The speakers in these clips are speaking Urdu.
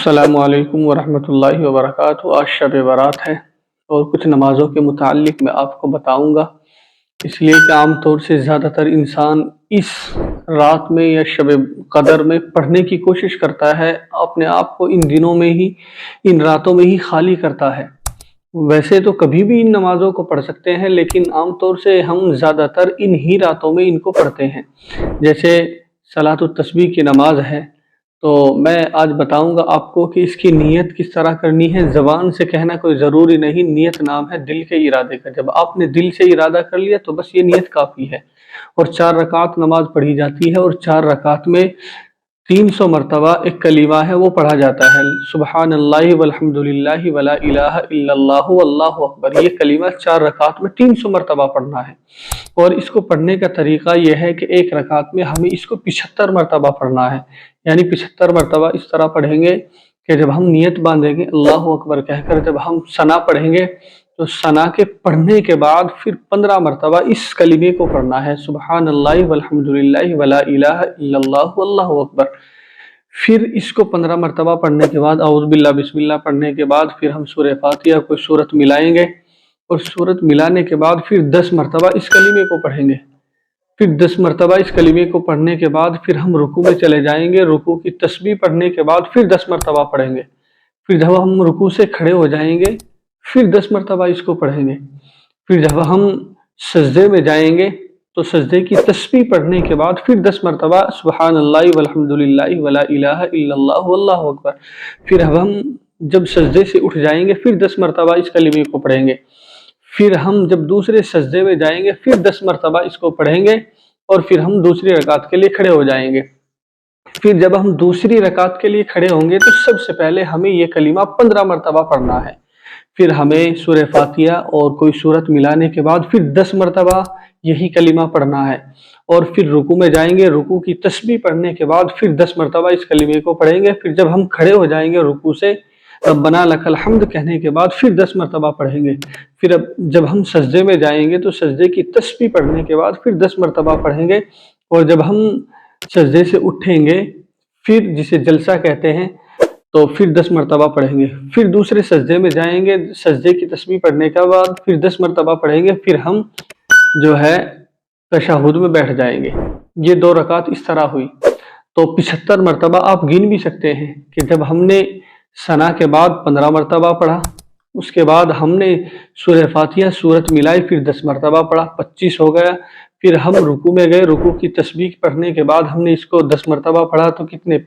السلام علیکم ورحمۃ اللہ وبرکاتہ۔ آج شب برات ہے اور کچھ نمازوں کے متعلق میں آپ کو بتاؤں گا، اس لیے کہ عام طور سے زیادہ تر انسان اس رات میں یا شب قدر میں پڑھنے کی کوشش کرتا ہے، اپنے آپ کو ان دنوں میں ہی، ان راتوں میں ہی خالی کرتا ہے۔ ویسے تو کبھی بھی ان نمازوں کو پڑھ سکتے ہیں، لیکن عام طور سے ہم زیادہ تر ان ہی راتوں میں ان کو پڑھتے ہیں۔ جیسے صلاۃ التسبیح کی نماز ہے، تو میں آج بتاؤں گا آپ کو کہ اس کی نیت کس طرح کرنی ہے۔ زبان سے کہنا کوئی ضروری نہیں، نیت نام ہے دل کے ارادے کا۔ جب آپ نے دل سے ارادہ کر لیا تو بس یہ نیت کافی ہے، اور 4 رکعت نماز پڑھی جاتی ہے، اور 4 رکعت میں 300 مرتبہ ایک کلمہ ہے وہ پڑھا جاتا ہے، سبحان اللہ والحمد للہ ولا الہ الا اللہ واللہ اکبر۔ یہ کلمہ 4 رکعت میں 300 مرتبہ پڑھنا ہے، اور اس کو پڑھنے کا طریقہ یہ ہے کہ ایک رکعت میں ہمیں اس کو 75 مرتبہ پڑھنا ہے، یعنی 75 مرتبہ اس طرح پڑھیں گے کہ جب ہم نیت باندھیں گے اللہ اکبر کہہ کر، جب ہم ثنا پڑھیں گے تو ثنا کے پڑھنے کے بعد پھر 15 مرتبہ اس کلمے کو پڑھنا ہے، سبحان اللہ والحمد للہ ولا الہ الا اللہ واللہ اکبر۔ پھر اس کو 15 مرتبہ پڑھنے کے بعد اعوذ باللہ بسم اللہ پڑھنے کے بعد پھر ہم سورہ فاتحہ کوئی سورت ملائیں گے، اور سورت ملانے کے بعد پھر 10 مرتبہ اس کلمے کو پڑھیں گے۔ پھر 10 مرتبہ اس کلمے کو پڑھنے کے بعد پھر ہم رکوع میں چلے جائیں گے، رکوع کی تسبیح پڑھنے کے بعد پھر 10 مرتبہ پڑھیں گے۔ پھر جب ہم رکوع سے کھڑے ہو جائیں گے پھر 10 مرتبہ اس کو پڑھیں گے۔ پھر جب ہم سجدے میں جائیں گے تو سجدے کی تسبیح پڑھنے کے بعد پھر 10 مرتبہ سبحان اللہ والحمد للہ ولا الہ الا اللہ واللہ اکبر۔ پھر اب ہم جب سجدے سے اٹھ جائیں گے پھر 10 مرتبہ اس کلمے کو پڑھیں گے۔ پھر ہم جب دوسرے سجدے میں جائیں گے پھر 10 مرتبہ اس کو پڑھیں گے، اور پھر ہم دوسری رکعت کے لیے کھڑے ہو جائیں گے۔ پھر جب ہم دوسری رکعت کے لیے کھڑے ہوں گے تو سب سے پہلے ہمیں یہ کلمہ 15 مرتبہ پڑھنا ہے۔ پھر ہمیں سورہ فاتحہ اور کوئی سورت ملانے کے بعد پھر 10 مرتبہ یہی کلمہ پڑھنا ہے، اور پھر رکوع میں جائیں گے، رکوع کی تسبیح پڑھنے کے بعد پھر 10 مرتبہ اس کلمے کو پڑھیں گے۔ پھر جب ہم کھڑے ہو جائیں گے رکوع سے ربنا لک الحمد کہنے کے بعد پھر 10 مرتبہ پڑھیں گے۔ پھر اب جب ہم سجدے میں جائیں گے تو سجدے کی تسبیح پڑھنے کے بعد پھر 10 مرتبہ پڑھیں گے، اور جب ہم سجدے سے اٹھیں گے پھر جسے جلسہ کہتے ہیں تو پھر 10 مرتبہ پڑھیں گے۔ پھر دوسرے سجدے میں جائیں گے، سجدے کی تسبیح پڑھنے کے بعد پھر 10 مرتبہ پڑھیں گے، پھر ہم جو ہے تشہد میں بیٹھ جائیں گے۔ یہ 2 رکعت اس طرح ہوئی، تو 75 مرتبہ آپ گن بھی سکتے ہیں کہ جب ہم نے ثنا کے بعد 15 مرتبہ پڑھا، اس کے بعد ہم نے سورہ فاتحہ سورت ملائی پھر 10 مرتبہ پڑھا، 25 ہو گیا۔ پھر ہم رکوع میں گئے، رکوع کی تسبیح پڑھنے کے بعد ہم نے اس کو 10 مرتبہ پڑھا تو کتنے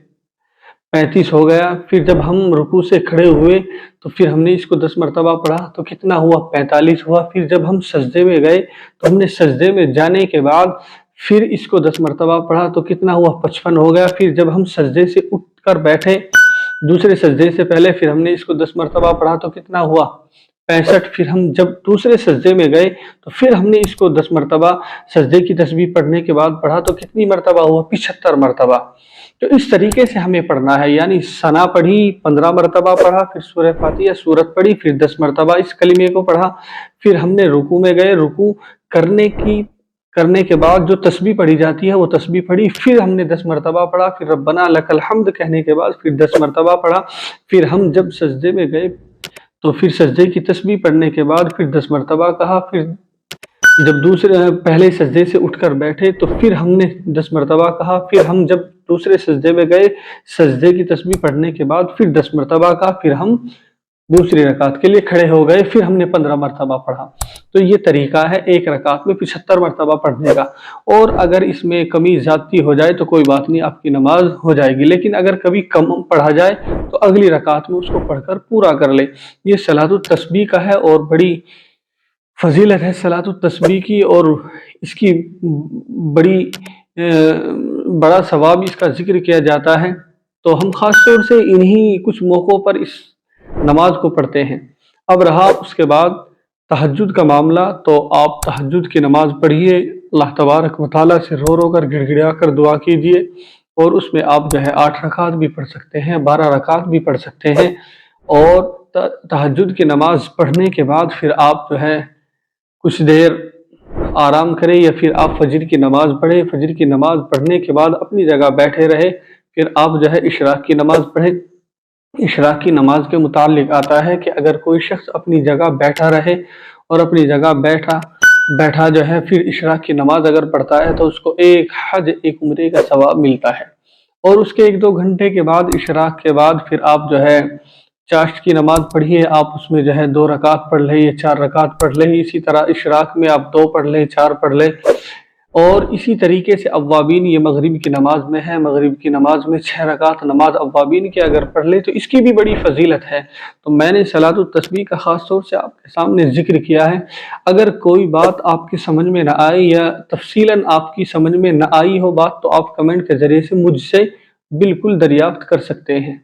35 ہو گیا۔ پھر جب ہم رکوع سے کھڑے ہوئے تو پھر ہم نے اس کو 10 مرتبہ پڑھا تو کتنا ہوا 45 ہوا۔ پھر جب ہم سجدے میں گئے تو ہم نے سجدے میں جانے کے بعد پھر اس کو 10 مرتبہ پڑھا تو کتنا ہوا 55 ہو گیا۔ پھر جب ہم سجدے سے اٹھ کر بیٹھے دوسرے سجدے سے پہلے پھر ہم نے اس کو 10 مرتبہ پڑھا تو کتنا ہوا 65۔ پھر ہم جب دوسرے سجدے میں گئے تو پھر ہم نے اس کو 10 مرتبہ سجدے کی تسبیح پڑھنے کے بعد پڑھا تو کتنی مرتبہ ہوا 75 مرتبہ۔ تو اس طریقے سے ہمیں پڑھنا ہے، یعنی ثنا پڑھی 15 مرتبہ پڑھا، پھر سورہ فاتحہ سورت پڑھی، پھر 10 مرتبہ اس کلمے کو پڑھا۔ پھر ہم نے رکوع میں گئے، رکوع کرنے کے بعد جو تسبیح پڑھی جاتی ہے وہ تسبیح پڑھی، پھر ہم نے 10 مرتبہ پڑھا، پھر ربنا لک الحمد کہنے کے بعد پھر 10 مرتبہ پڑھا۔ پھر ہم جب سجدے میں گئے تو پھر سجدے کی تسبیح پڑھنے کے بعد پھر 10 مرتبہ کہا۔ پھر جب پہلے سجدے سے اٹھ کر بیٹھے تو پھر ہم نے 10 مرتبہ کہا۔ پھر ہم جب دوسرے سجدے میں گئے، سجدے کی تسبیح پڑھنے کے بعد پھر 10 مرتبہ کہا، پھر ہم دوسری رکعت کے لیے کھڑے ہو گئے، پھر ہم نے 15 مرتبہ پڑھا۔ تو یہ طریقہ ہے ایک رکعت میں 75 مرتبہ پڑھنے کا، اور اگر اس میں کمی زیادتی ہو جائے تو کوئی بات نہیں، آپ کی نماز ہو جائے گی، لیکن اگر کبھی کم پڑھا جائے تو اگلی رکعت میں اس کو پڑھ کر پورا کر لے۔ یہ صلاۃ التسبیح کا ہے، اور بڑی فضیلت ہے صلاۃ التسبیح کی، اور اس کی بڑا ثواب اس کا ذکر کیا جاتا ہے۔ تو ہم خاص طور سے انہی کچھ موقعوں پر اس نماز کو پڑھتے ہیں۔ اب رہا اس کے بعد تہجد کا معاملہ، تو آپ تہجد کی نماز پڑھیے، اللہ تبارک و تعالیٰ سے رو رو کر گڑ گڑا کر دعا کیجیے، اور اس میں آپ جو ہے 8 رکعت بھی پڑھ سکتے ہیں، 12 رکعت بھی پڑھ سکتے ہیں۔ اور تہجد کی نماز پڑھنے کے بعد پھر آپ جو ہے کچھ دیر آرام کریں، یا پھر آپ فجر کی نماز پڑھیں، فجر کی نماز پڑھنے کے بعد اپنی جگہ بیٹھے رہے، پھر آپ جو ہے اشراق کی نماز پڑھیں، اشراق کی نماز کے متعلق آتا ہے کہ اگر کوئی شخص اپنی جگہ بیٹھا رہے اور اپنی جگہ بیٹھا جو ہے پھر اشراق کی نماز اگر پڑھتا ہے تو اس کو ایک حج ایک عمرے کا ثواب ملتا ہے، اور اس کے 1-2 گھنٹے کے بعد اشراق کے بعد پھر آپ جو ہے چاشت کی نماز پڑھیے، آپ اس میں جو ہے 2 رکعت پڑھ لیں یا 4 رکعت پڑھ لیں، اسی طرح اشراق میں آپ 2 پڑھ لیں 4 پڑھ لیں، اور اسی طریقے سے اوابین یہ مغرب کی نماز میں ہے، مغرب کی نماز میں 6 رکعت نماز اوابین کی اگر پڑھ لے تو اس کی بھی بڑی فضیلت ہے۔ تو میں نے صلاۃ التسبیح کا خاص طور سے آپ کے سامنے ذکر کیا ہے۔ اگر کوئی بات آپ کی سمجھ میں نہ آئی یا تفصیلاً آپ کی سمجھ میں نہ آئی ہو بات، تو آپ کمنٹ کے ذریعے سے مجھ سے بالکل دریافت کر سکتے ہیں۔